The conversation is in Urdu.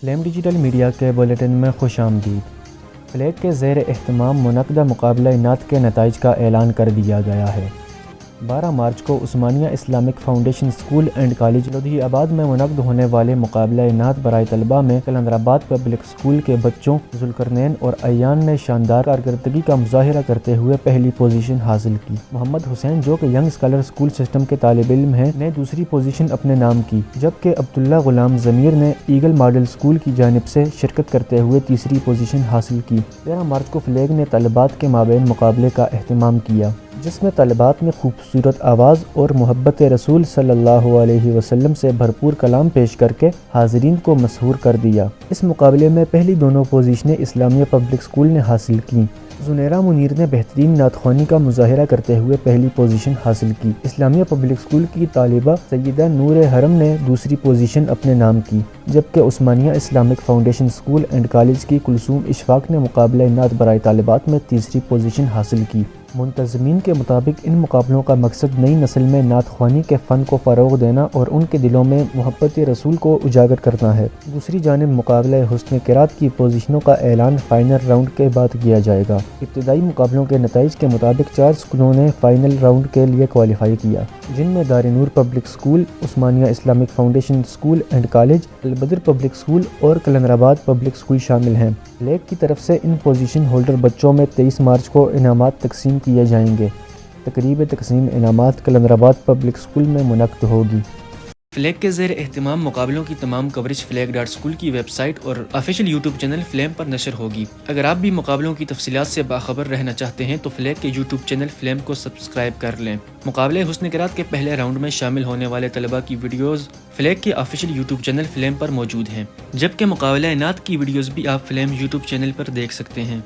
فلیم ڈیجیٹل میڈیا کے بلیٹن میں خوش آمدید۔ فلیگ کے زیر اہتمام منعقدہ مقابلہ نعت کے نتائج کا اعلان کر دیا گیا ہے۔ 12 مارچ کو Osmania Islamic Foundation School and College لدھی آباد میں منعقد ہونے والے مقابلہ نعت برائے طلباء میں کلندرآباد پبلک اسکول کے بچوں ذوالقرنین اور ایان نے شاندار کارکردگی کا مظاہرہ کرتے ہوئے پہلی پوزیشن حاصل کی۔ محمد حسین، جو کہ ینگ اسکالر اسکول سسٹم کے طالب علم ہیں، نے دوسری پوزیشن اپنے نام کی، جبکہ عبداللہ غلام ضمیر نے ایگل ماڈل اسکول کی جانب سے شرکت کرتے ہوئے تیسری پوزیشن حاصل کی۔ 13 مارچ کو فلیگ نے طالبات کے مابین مقابلے کا اہتمام کیا، جس میں طالبات نے خوبصورت آواز اور محبت رسول صلی اللہ علیہ وسلم سے بھرپور کلام پیش کر کے حاضرین کو مسحور کر دیا۔ اس مقابلے میں پہلی دونوں پوزیشنیں اسلامیہ پبلک اسکول نے حاصل کیں۔ زنیرہ منیر نے بہترین نعت خوانی کا مظاہرہ کرتے ہوئے پہلی پوزیشن حاصل کی۔ اسلامیہ پبلک اسکول کی طالبہ سیدہ نور حرم نے دوسری پوزیشن اپنے نام کی، جبکہ Osmania Islamic Foundation School and College کی کلثوم اشفاق نے مقابلہ نعت برائے طالبات میں تیسری پوزیشن حاصل کی۔ منتظمین کے مطابق ان مقابلوں کا مقصد نئی نسل میں نعت خوانی کے فن کو فروغ دینا اور ان کے دلوں میں محبت رسول کو اجاگر کرنا ہے۔ دوسری جانب مقابلہ حسن قرات کی پوزیشنوں کا اعلان فائنل راؤنڈ کے بعد کیا جائے گا۔ ابتدائی مقابلوں کے نتائج کے مطابق 4 اسکولوں نے فائنل راؤنڈ کے لیے کوالیفائی کیا، جن میں Dar Noor Public School, Osmania Islamic Foundation School and College, Albadr Public School اور کلندرآباد پبلک اسکول شامل ہیں۔ فلیگ کی طرف سے ان پوزیشن ہولڈر بچوں میں 23 مارچ کو انعامات تقسیم کیے جائیں گے۔ تقریب تقسیم انعامات کلندرآباد پبلک اسکول میں منعقد ہوگی۔ فلیگ کے زیر اہتمام مقابلوں کی تمام کوریج flag.school کی ویب سائٹ اور آفیشیل یوٹیوب چینل فلیم پر نشر ہوگی۔ اگر آپ بھی مقابلوں کی تفصیلات سے باخبر رہنا چاہتے ہیں تو فلیگ کے یوٹیوب چینل فلیم کو سبسکرائب کر لیں۔ مقابلے حسن قرات کے پہلے راؤنڈ میں شامل ہونے والے طلباء کی ویڈیوز فلیگ کے آفیشیل یوٹیوب چینل فلیم پر موجود ہیں، جبکہ مقابلہ نعت کی ویڈیوز بھی آپ فلیم یوٹیوب چینل پر دیکھ سکتے ہیں۔